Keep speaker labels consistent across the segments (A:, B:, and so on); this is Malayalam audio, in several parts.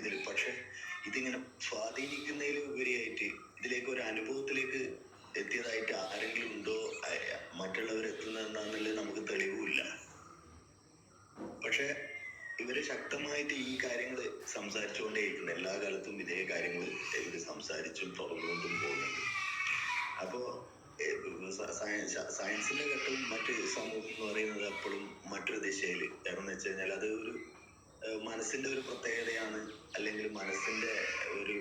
A: ഇതിൽ. പക്ഷെ ഇതിങ്ങനെ സ്വാധീനിക്കുന്നതിലും ഉപരിയായിട്ട് ഇതിലേക്ക് ഒരു അനുഭവത്തിലേക്ക് എത്തിയതായിട്ട് ആരെങ്കിലും ഉണ്ടോ, മറ്റുള്ളവരെത്തുന്നതെന്നാന്നുള്ളത് നമുക്ക് തെളിവുമില്ല. പക്ഷെ ഇവര് ശക്തമായിട്ട് ഈ കാര്യങ്ങൾ സംസാരിച്ചുകൊണ്ടേയിരിക്കുന്നു. എല്ലാ കാലത്തും ഇതേ കാര്യങ്ങൾ ഇവര് സംസാരിച്ചും തുറന്നുകൊണ്ടും പോകുന്നുണ്ട്. അപ്പോ സയൻസിന്റെ ഘട്ടവും മറ്റ് സമൂഹം എന്ന് പറയുന്നത് എപ്പോഴും മറ്റൊരു ദിശയിൽ. കാരണം എന്ന് വെച്ച് കഴിഞ്ഞാൽ അത് ഒരു മനസ്സിന്റെ ഒരു പ്രത്യേകതയാണ്, അല്ലെങ്കിൽ മനസ്സിന്റെ ഒരു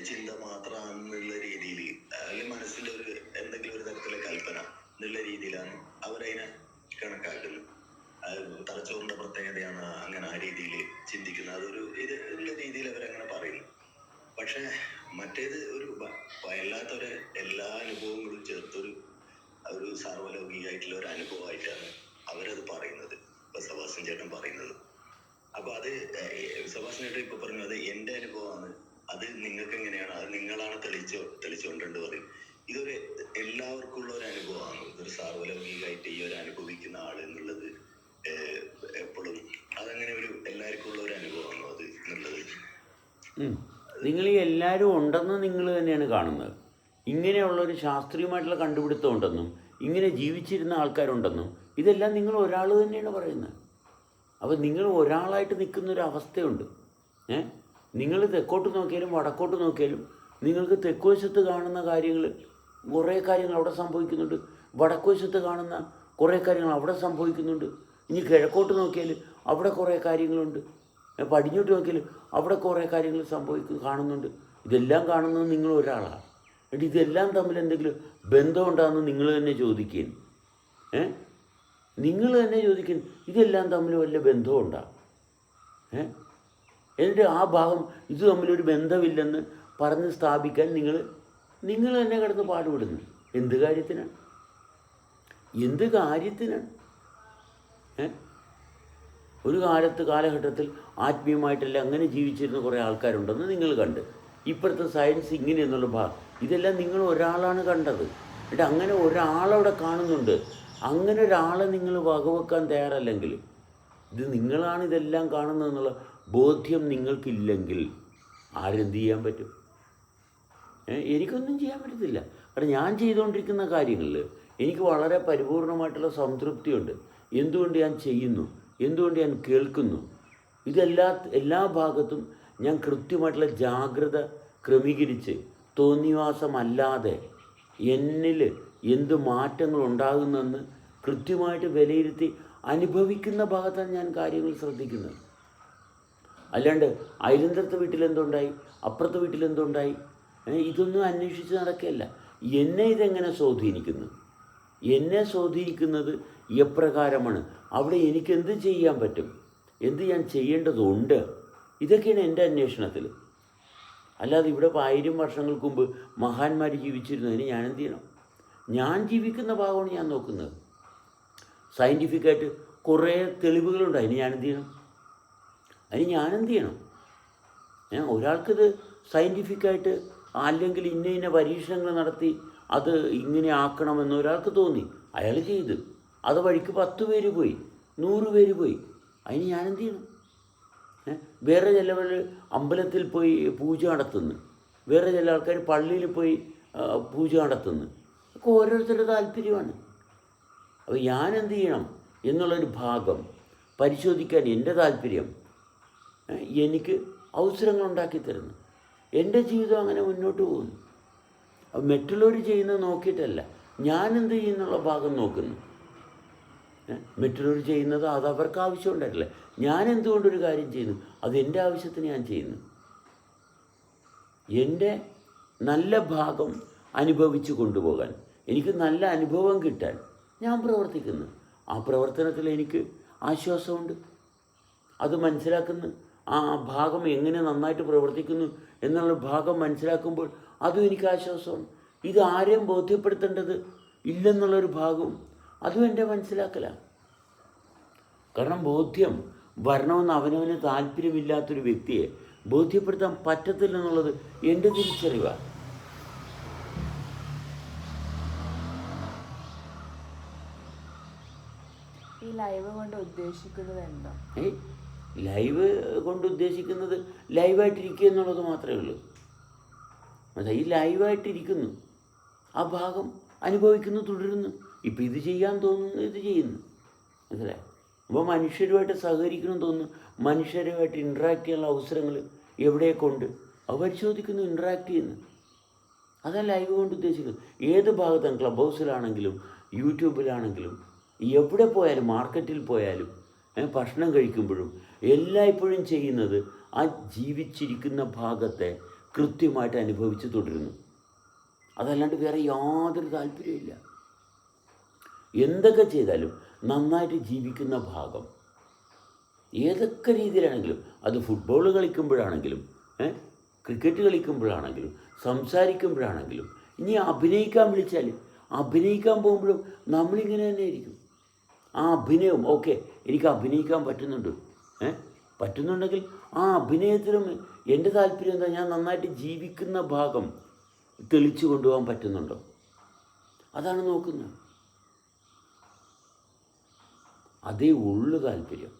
A: ചിന്ത മാത്രമാണെന്നുള്ള രീതിയിൽ, അല്ലെങ്കിൽ മനസ്സിന്റെ ഒരു എന്തെങ്കിലും ഒരു തരത്തിലെ കൽപ്പന എന്നുള്ള രീതിയിലാണ് അവരതിനെ കണക്കാക്കുന്നത്. തലച്ചോറിന്റെ പ്രത്യേകതയാണ് അങ്ങനെ ആ രീതിയിൽ ചിന്തിക്കുന്നത്. അതൊരു ഇതുള്ള രീതിയിൽ അവരങ്ങനെ പറയുന്നു. പക്ഷെ മറ്റേത് ഒരു വല്ലാത്തൊരു എല്ലാ അനുഭവങ്ങളും ചേർത്തൊരു ഒരു സാർവലൗകികമായിട്ടുള്ള ഒരു അനുഭവമായിട്ടാണ് അവരത് പറയുന്നത്, ഇപ്പൊ സെബാസ്റ്റ്യൻ ചേട്ടൻ പറയുന്നത്. അപ്പൊ അത് സെബാസ്റ്റ്യൻ ചേട്ടൻ ഇപ്പൊ പറഞ്ഞു അത് എന്റെ അനുഭവമാണ്, അത് നിങ്ങൾക്ക് എങ്ങനെയാണ്, അത് നിങ്ങളാണ് തെളിച്ചുകൊണ്ടുണ്ട് പറയും. ഇതൊരു എല്ലാവർക്കും ഉള്ള ഒരു അനുഭവമാണ്. ഇതൊരു സാർവലൗകികമായിട്ട് ഈ ഒരു അനുഭവിക്കുന്ന ആള് എന്നുള്ളത് എപ്പോഴും അതങ്ങനെ ഒരു എല്ലാവർക്കും ഉള്ള ഒരു അനുഭവമാണോ അത് എന്നുള്ളത്?
B: നിങ്ങൾ ഈ എല്ലാവരും ഉണ്ടെന്ന് നിങ്ങൾ തന്നെയാണ് കാണുന്നത്. ഇങ്ങനെയുള്ളൊരു ശാസ്ത്രീയമായിട്ടുള്ള കണ്ടുപിടുത്തം ഉണ്ടെന്നും ഇങ്ങനെ ജീവിച്ചിരുന്ന ആൾക്കാരുണ്ടെന്നും ഇതെല്ലാം നിങ്ങൾ ഒരാൾ തന്നെയാണ് പറയുന്നത്. അപ്പോൾ നിങ്ങൾ ഒരാളായിട്ട് നിൽക്കുന്നൊരു അവസ്ഥയുണ്ട്. നിങ്ങൾ തെക്കോട്ട് നോക്കിയാലും വടക്കോട്ട് നോക്കിയാലും നിങ്ങൾക്ക് തെക്കുവശത്ത് കാണുന്ന കാര്യങ്ങൾ കുറേ കാര്യങ്ങൾ അവിടെ സംഭവിക്കുന്നുണ്ട്, വടക്കുവശത്ത് കാണുന്ന കുറേ കാര്യങ്ങൾ അവിടെ സംഭവിക്കുന്നുണ്ട്. ഇനി കിഴക്കോട്ട് നോക്കിയാൽ അവിടെ കുറേ കാര്യങ്ങളുണ്ട്, പടിഞ്ഞോട്ട് നോക്കിയാൽ അവിടെ കുറേ കാര്യങ്ങൾ കാണുന്നുണ്ട്. ഇതെല്ലാം കാണുന്നത് നിങ്ങൾ ഒരാളാണ്. എന്നിട്ട് ഇതെല്ലാം തമ്മിൽ എന്തെങ്കിലും ബന്ധമുണ്ടാകുമെന്ന് നിങ്ങൾ തന്നെ ചോദിക്കുന്നു. നിങ്ങൾ തന്നെ ചോദിക്കുന്നു ഇതെല്ലാം തമ്മിൽ വല്ല ബന്ധമുണ്ടാകും. എന്നിട്ട് ആ ഭാഗം ഇത് തമ്മിലൊരു ബന്ധമില്ലെന്ന് പറഞ്ഞ് സ്ഥാപിക്കാൻ നിങ്ങൾ തന്നെ കിടന്ന് പാടുപെടുന്നു. എന്ത് കാര്യത്തിനാണ്? ഒരു കാലഘട്ടത്തിൽ ആത്മീയമായിട്ടെല്ലാം അങ്ങനെ ജീവിച്ചിരുന്ന കുറേ ആൾക്കാരുണ്ടെന്ന് നിങ്ങൾ കണ്ട്. ഇപ്പോഴത്തെ സയൻസ് ഇങ്ങനെയെന്നുള്ള ഇതെല്ലാം നിങ്ങൾ ഒരാളാണ് കണ്ടത്. എന്നിട്ട് അങ്ങനെ ഒരാളവിടെ കാണുന്നുണ്ട്. അങ്ങനെ ഒരാളെ നിങ്ങൾ വകവെക്കാൻ തയ്യാറല്ലെങ്കിൽ, ഇത് നിങ്ങളാണ് ഇതെല്ലാം കാണുന്നതെന്നുള്ള ബോധ്യം നിങ്ങൾക്കില്ലെങ്കിൽ ആരെന്ത് ചെയ്യാൻ പറ്റും? എനിക്കൊന്നും ചെയ്യാൻ പറ്റത്തില്ല. കാരണം ഞാൻ ചെയ്തുകൊണ്ടിരിക്കുന്ന കാര്യങ്ങളിൽ എനിക്ക് വളരെ പരിപൂർണമായിട്ടുള്ള സംതൃപ്തിയുണ്ട്. എന്തുകൊണ്ട് ഞാൻ ചെയ്യുന്നു, എന്തുകൊണ്ട് ഞാൻ കേൾക്കുന്നു, എല്ലാ ഭാഗത്തും ഞാൻ കൃത്യമായിട്ടുള്ള ജാഗ്രത ക്രമീകരിച്ച് തോന്നിവാസമല്ലാതെ എന്നിൽ എന്ത് മാറ്റങ്ങൾ ഉണ്ടാകുന്നെന്ന് കൃത്യമായിട്ട് വിലയിരുത്തി അനുഭവിക്കുന്ന ഭാഗത്താണ് ഞാൻ കാര്യങ്ങൾ ശ്രദ്ധിക്കുന്നത്. അല്ലാണ്ട് അയലന്തരത്തെ വീട്ടിലെന്തുണ്ടായി, അപ്പുറത്തെ വീട്ടിലെന്തുണ്ടായി, ഇതൊന്നും അന്വേഷിച്ച് നടക്കുകയല്ല. എന്നെ ഇതെങ്ങനെ സ്വാധീനിക്കുന്നു, എന്നെ സ്വാധീനിക്കുന്നത് എപ്രകാരമാണ്, അവിടെ എനിക്കെന്ത് ചെയ്യാൻ പറ്റും, എന്ത് ഞാൻ ചെയ്യേണ്ടതുണ്ട്, ഇതൊക്കെയാണ് എൻ്റെ അന്വേഷണത്തിൽ. അല്ലാതെ ഇവിടെ 1000 വർഷങ്ങൾക്ക് മുമ്പ് മഹാന്മാർ ജീവിച്ചിരുന്നതിന് ഞാൻ എന്ത് ചെയ്യണം? ഞാൻ ജീവിക്കുന്ന ഭാഗമാണ് ഞാൻ നോക്കുന്നത്. സയൻറ്റിഫിക്കായിട്ട് കുറേ തെളിവുകളുണ്ട്, അതിന് ഞാൻ എന്ത് ചെയ്യണം? ഒരാൾക്കിത് സയൻറ്റിഫിക്കായിട്ട് അല്ലെങ്കിൽ ഇന്ന പരീക്ഷണങ്ങൾ നടത്തി അത് ഇങ്ങനെ ആക്കണമെന്ന് ഒരാൾക്ക് തോന്നി, അയാൾ ചെയ്ത് അത് വഴിക്ക് 10 പേര് പോയി, 100 പേര് പോയി, അതിന് ഞാൻ എന്ത് ചെയ്യണം? വേറെ ചിലവർ അമ്പലത്തിൽ പോയി പൂജ നടത്തുന്നു, വേറെ ചില ആൾക്കാർ പള്ളിയിൽ പോയി പൂജ നടത്തുന്നു. ഒക്കെ ഓരോരുത്തരുടെ താല്പര്യമാണ്. അപ്പോൾ ഞാൻ എന്ത് ചെയ്യണം എന്നുള്ളൊരു ഭാഗം പരിശോധിക്കാൻ എൻ്റെ താല്പര്യം എനിക്ക് അവസരങ്ങൾ ഉണ്ടാക്കി തരുന്നു. എൻ്റെ ജീവിതം അങ്ങനെ മുന്നോട്ട് പോകുന്നു. അപ്പോൾ മറ്റുള്ളവർ ചെയ്യുന്നത് നോക്കിയിട്ടല്ല, ഞാൻ എന്ത് ചെയ്യുന്നുള്ള ഭാഗം നോക്കുന്നു. മറ്റുള്ളവർ ചെയ്യുന്നത് അത് അവർക്ക് ആവശ്യമുണ്ടായിട്ടില്ല. ഞാൻ എന്തുകൊണ്ടൊരു കാര്യം ചെയ്യുന്നു, അത് എൻ്റെ ആവശ്യത്തിന് ഞാൻ ചെയ്യുന്നു. എൻ്റെ നല്ല ഭാഗം അനുഭവിച്ചു കൊണ്ടുപോകാൻ, എനിക്ക് നല്ല അനുഭവം കിട്ടാൻ ഞാൻ പ്രവർത്തിക്കുന്നു. ആ പ്രവർത്തനത്തിൽ എനിക്ക് ആശ്വാസമുണ്ട്. അത് മനസ്സിലാക്കുന്നു. ആ ഭാഗം എങ്ങനെ നന്നായിട്ട് പ്രവർത്തിക്കുന്നു എന്നുള്ള ഭാഗം മനസ്സിലാക്കുമ്പോൾ അതും എനിക്ക് ആശ്വാസമാണ്. ഇത് ആരെയും ബോധ്യപ്പെടുത്തേണ്ടത് ഇല്ലെന്നുള്ളൊരു ഭാഗവും അതും എൻ്റെ മനസ്സിലാക്കലാണ്. കാരണം ബോധ്യം വരണമെന്ന് അവനവന് താല്പര്യമില്ലാത്തൊരു വ്യക്തിയെ ബോധ്യപ്പെടുത്താൻ പറ്റത്തില്ലെന്നുള്ളത് എൻ്റെ തിരിച്ചറിവാണ്.
C: ഈ ലൈവ് കൊണ്ട് ഉദ്ദേശിക്കുന്നത് എന്താ?
B: ലൈവ് കൊണ്ട് ഉദ്ദേശിക്കുന്നത് ലൈവായിട്ടിരിക്കുക എന്നുള്ളത് മാത്രമേ ഉള്ളൂ. അതെ, ഈ ലൈവായിട്ടിരിക്കുന്നു, ആ ഭാഗം അനുഭവിക്കുന്നു, തുടരുന്നു. ഇപ്പം ഇത് ചെയ്യാൻ തോന്നുന്നു, ഇത് ചെയ്യുന്നു. മനസ്സിലായി? അപ്പോൾ മനുഷ്യരുമായിട്ട് സഹകരിക്കണമെന്ന് തോന്നുന്നു, മനുഷ്യരുമായിട്ട് ഇൻട്രാക്ട് ചെയ്യാനുള്ള അവസരങ്ങൾ എവിടെയൊക്കെ ഉണ്ട് അത് പരിശോധിക്കുന്നു, ഇൻട്രാക്ട് ചെയ്യുന്നു. അതാണ് ലൈവ് കൊണ്ട് ഉദ്ദേശിക്കുന്നത്. ഏത് ഭാഗത്താണ്, ക്ലബ് ഹൗസിലാണെങ്കിലും യൂട്യൂബിലാണെങ്കിലും എവിടെ പോയാലും, മാർക്കറ്റിൽ പോയാലും, ഭക്ഷണം കഴിക്കുമ്പോഴും എല്ലായ്പ്പോഴും ചെയ്യുന്നത് ആ ജീവിച്ചിരിക്കുന്ന ഭാഗത്തെ കൃത്യമായിട്ട് അനുഭവിച്ച് തുടരുന്നു. അതല്ലാണ്ട് വേറെ യാതൊരു താല്പര്യമില്ല. എന്തൊക്കെ ചെയ്താലും നന്നായിട്ട് ജീവിക്കുന്ന ഭാഗം ഏതൊക്കെ രീതിയിലാണെങ്കിലും, അത് ഫുട്ബോൾ കളിക്കുമ്പോഴാണെങ്കിലും ക്രിക്കറ്റ് കളിക്കുമ്പോഴാണെങ്കിലും സംസാരിക്കുമ്പോഴാണെങ്കിലും, ഇനി അഭിനയിക്കാൻ വിളിച്ചാൽ അഭിനയിക്കാൻ പോകുമ്പോഴും നമ്മളിങ്ങനെ തന്നെ ആയിരിക്കും. ആ അഭിനയം ഓക്കെ, എനിക്ക് അഭിനയിക്കാൻ പറ്റുന്നുണ്ടെങ്കിൽ ആ അഭിനയത്തിലും എൻ്റെ താല്പര്യം എന്താ, ഞാൻ നന്നായിട്ട് ജീവിക്കുന്ന ഭാഗം തെളിച്ചു കൊണ്ടുപോകാൻ പറ്റുന്നുണ്ടോ, അതാണ് നോക്കുന്നത്. അതേ ഉള്ളു താല്പര്യം.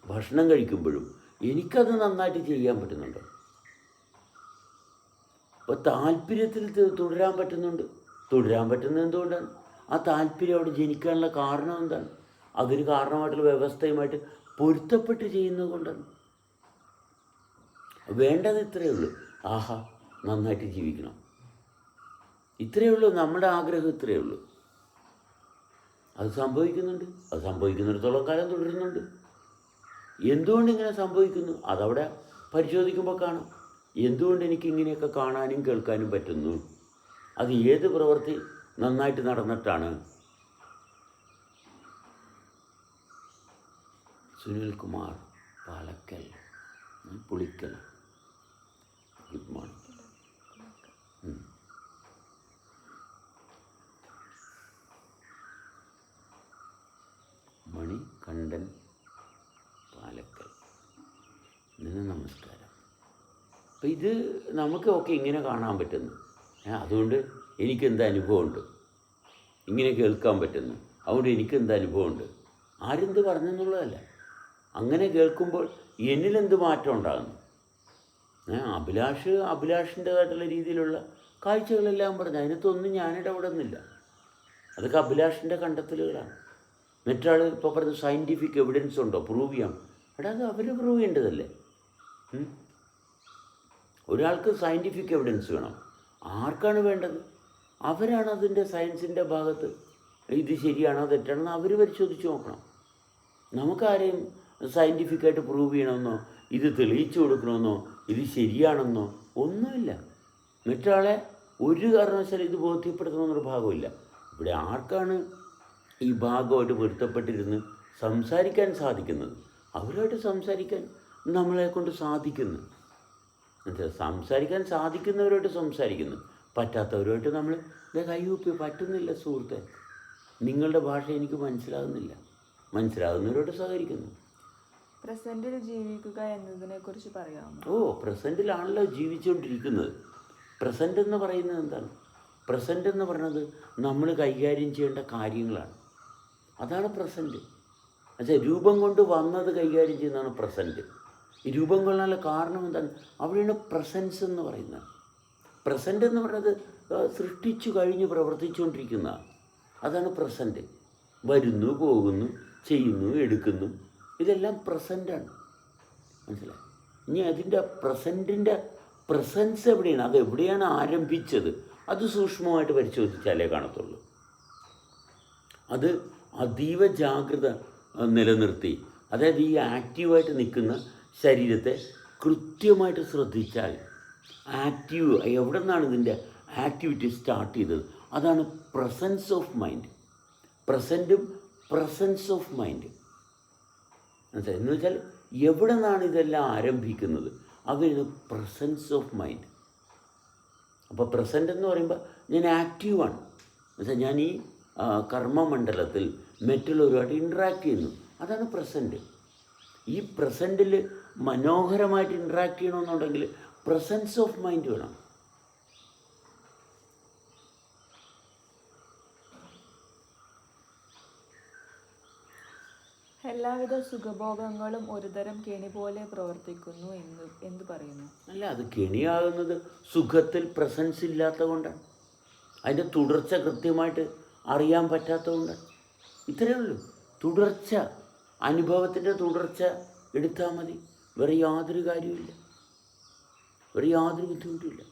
B: ഭക്ഷണം കഴിക്കുമ്പോഴും എനിക്കത് നന്നായിട്ട് ചെയ്യാൻ പറ്റുന്നുണ്ടോ. അപ്പോൾ താല്പര്യത്തിൽ തുടരാൻ പറ്റുന്നത് എന്തുകൊണ്ടാണ്? ആ താല്പര്യം അവിടെ ജനിക്കാനുള്ള കാരണം എന്താണ്? അതൊരു കാരണമായിട്ടുള്ള വ്യവസ്ഥയുമായിട്ട് പൊരുത്തപ്പെട്ട് ചെയ്യുന്നത് കൊണ്ടാണ്. വേണ്ടത് ഇത്രയേ ഉള്ളൂ, ആഹാ നന്നായിട്ട് ജീവിക്കണം, ഇത്രയേ ഉള്ളൂ. നമ്മുടെ ആഗ്രഹം ഇത്രയേ ഉള്ളൂ. അത് സംഭവിക്കുന്നിടത്തോളം കാലം തുടരുന്നുണ്ട്. എന്തുകൊണ്ട് ഇങ്ങനെ സംഭവിക്കുന്നു അതവിടെ പരിശോധിക്കുമ്പോൾ കാണാം. എന്തുകൊണ്ട് എനിക്ക് ഇങ്ങനെയൊക്കെ കാണാനും കേൾക്കാനും പറ്റുന്നു, അത് ഏത് പ്രവൃത്തി നന്നായിട്ട് നടന്നിട്ടാണ്. Sunil Kumar Palakkal, Pulikkal, good morning. മണികണ്ഠൻ പാലക്കൽ, ഇതിന് നമസ്കാരം. അപ്പം ഇത് നമുക്ക് ഒക്കെ ഇങ്ങനെ കാണാൻ പറ്റുന്നു. അതുകൊണ്ട് എനിക്കെന്ത് അനുഭവമുണ്ട്, ഇങ്ങനെ കേൾക്കാൻ പറ്റുന്നു, അതുകൊണ്ട് എനിക്കെന്ത് അനുഭവമുണ്ട്. ആരെന്ത് പറഞ്ഞെന്നുള്ളതല്ല, അങ്ങനെ കേൾക്കുമ്പോൾ എന്നിലെന്ത് മാറ്റം ഉണ്ടാകുന്നു. അഭിലാഷിൻ്റെതായിട്ടുള്ള രീതിയിലുള്ള കാഴ്ചകളെല്ലാം പറഞ്ഞു, അതിനകത്തൊന്നും ഞാനിടപെടുന്നില്ല. അതൊക്കെ അഭിലാഷിൻ്റെ കണ്ടെത്തലുകളാണ്. മറ്റൊരാൾ ഇപ്പോൾ പറഞ്ഞ സയൻറ്റിഫിക് എവിഡൻസ് ഉണ്ടോ, പ്രൂവ് ചെയ്യാം. അത് അവർ പ്രൂവ് ചെയ്യേണ്ടതല്ലേ. ഒരാൾക്ക് സയൻറ്റിഫിക് എവിഡൻസ് വേണം. ആർക്കാണ് വേണ്ടത്? അവരാണ് അതിൻ്റെ സയൻസിൻ്റെ ഭാഗത്ത് ഇത് ശരിയാണോ തെറ്റാണെന്ന് അവർ പരിശോധിച്ച് നോക്കണം. നമുക്കാരെയും സയൻറ്റിഫിക്കായിട്ട് പ്രൂവ് ചെയ്യണമെന്നോ ഇത് തെളിയിച്ചു കൊടുക്കണമെന്നോ ഇത് ശരിയാണെന്നോ ഒന്നുമില്ല. മറ്റൊരാളെ ഒരു കാരണവശാലും ഇത് ബോധ്യപ്പെടുത്തണമെന്നൊരു ഭാഗമില്ല. ഇവിടെ ആർക്കാണ് ഈ ഭാഗമായിട്ട് പൊരുത്തപ്പെട്ടിരുന്ന് സംസാരിക്കാൻ സാധിക്കുന്നത്, അവരുമായിട്ട് സംസാരിക്കാൻ നമ്മളെ കൊണ്ട് സാധിക്കുന്നു. സംസാരിക്കാൻ സാധിക്കുന്നവരുമായിട്ട് സംസാരിക്കുന്നു, പറ്റാത്തവരുമായിട്ട് നമ്മൾ കൈകൂപ്പി പറ്റുന്നില്ല സുഹൃത്തെ, നിങ്ങളുടെ ഭാഷ എനിക്ക് മനസ്സിലാകുന്നവരോട് സഹകരിക്കുന്നു.
C: പ്രസന്റിൽ ജീവിക്കുക എന്നതിനെ കുറിച്ച് പറയാമോ?
B: പ്രസൻറ്റിലാണല്ലോ ജീവിച്ചുകൊണ്ടിരിക്കുന്നത്. പ്രസൻ്റ് എന്ന് പറയുന്നത് എന്താണ്? പ്രസൻ്റ് എന്ന് പറയുന്നത് നമ്മൾ കൈകാര്യം ചെയ്യേണ്ട കാര്യങ്ങളാണ്. അതാണ് പ്രസൻറ്റ്. രൂപം കൊണ്ട് വന്നത് കൈകാര്യം ചെയ്യുന്നതാണ് പ്രസൻറ്റ്. ഈ രൂപം കൊള്ളാനുള്ള കാരണം എന്താണ്? അവിടെയാണ് പ്രസൻസ് എന്ന് പറയുന്നത്. പ്രസൻ്റ് എന്ന് പറയുന്നത് സൃഷ്ടിച്ചു കഴിഞ്ഞ് പ്രവർത്തിച്ചുകൊണ്ടിരിക്കുന്നതാണ്. അതാണ് പ്രസൻറ്റ്. വരുന്നു, പോകുന്നു, ചെയ്യുന്നു, എടുക്കുന്നു, ഇതെല്ലാം പ്രസൻ്റാണ്. മനസ്സിലായി? ഇനി അതിൻ്റെ പ്രസൻറ്റിൻ്റെ പ്രസൻസ് എവിടെയാണ്, അതെവിടെയാണ് ആരംഭിച്ചത്, അത് സൂക്ഷ്മമായിട്ട് പരിശോധിച്ചാലേ കാണത്തുള്ളൂ. അത് അതീവ ജാഗ്രത നിലനിർത്തി, അതായത് ഈ ആക്റ്റീവായിട്ട് നിൽക്കുന്ന ശരീരത്തെ കൃത്യമായിട്ട് ശ്രദ്ധിച്ചാൽ, ആക്റ്റീവ് എവിടെ നിന്നാണ് ഇതിൻ്റെ ആക്ടിവിറ്റി സ്റ്റാർട്ട് ചെയ്തത്, അതാണ് പ്രസൻസ് ഓഫ് മൈൻഡ്. പ്രസൻറ്റും പ്രസൻസ് ഓഫ് മൈൻഡ്. എന്ന് വെച്ചാൽ എവിടെ നിന്നാണ് ഇതെല്ലാം ആരംഭിക്കുന്നത്, അതാണ് പ്രസൻസ് ഓഫ് മൈൻഡ്. അപ്പോൾ പ്രസൻറ്റ് എന്ന് പറയുമ്പോൾ ഞാൻ ആക്റ്റീവാണ്. എന്നുവെച്ചാൽ ഞാൻ ഈ കർമ്മമണ്ഡലത്തിൽ മറ്റുള്ളവരുമായിട്ട് ഇൻട്രാക്ട് ചെയ്യുന്നു, അതാണ് പ്രസൻറ്റ്. ഈ പ്രസൻറ്റിൽ മനോഹരമായിട്ട് ഇൻട്രാക്ട് ചെയ്യണമെന്നുണ്ടെങ്കിൽ പ്രസൻസ് ഓഫ് മൈൻഡ് വേണം.
C: എല്ലാവിധ സുഖഭോഗങ്ങളും ഒരുതരം കെണി പോലെ പ്രവർത്തിക്കുന്നു എന്ന് പറയുന്നു.
B: അല്ല, അത് കെണിയാകുന്നത് സുഖത്തിൽ പ്രസൻസ് ഇല്ലാത്തത് കൊണ്ടാണ്. അതിൻ്റെ തുടർച്ച കൃത്യമായിട്ട് അറിയാൻ പറ്റാത്തത് കൊണ്ടാണ്. ഇത്രയേ ഉള്ളൂ. തുടർച്ച, അനുഭവത്തിൻ്റെ തുടർച്ച എടുത്താൽ മതി. വേറെ യാതൊരു കാര്യമില്ല, വേറെ യാതൊരു ബുദ്ധിമുട്ടുമില്ല.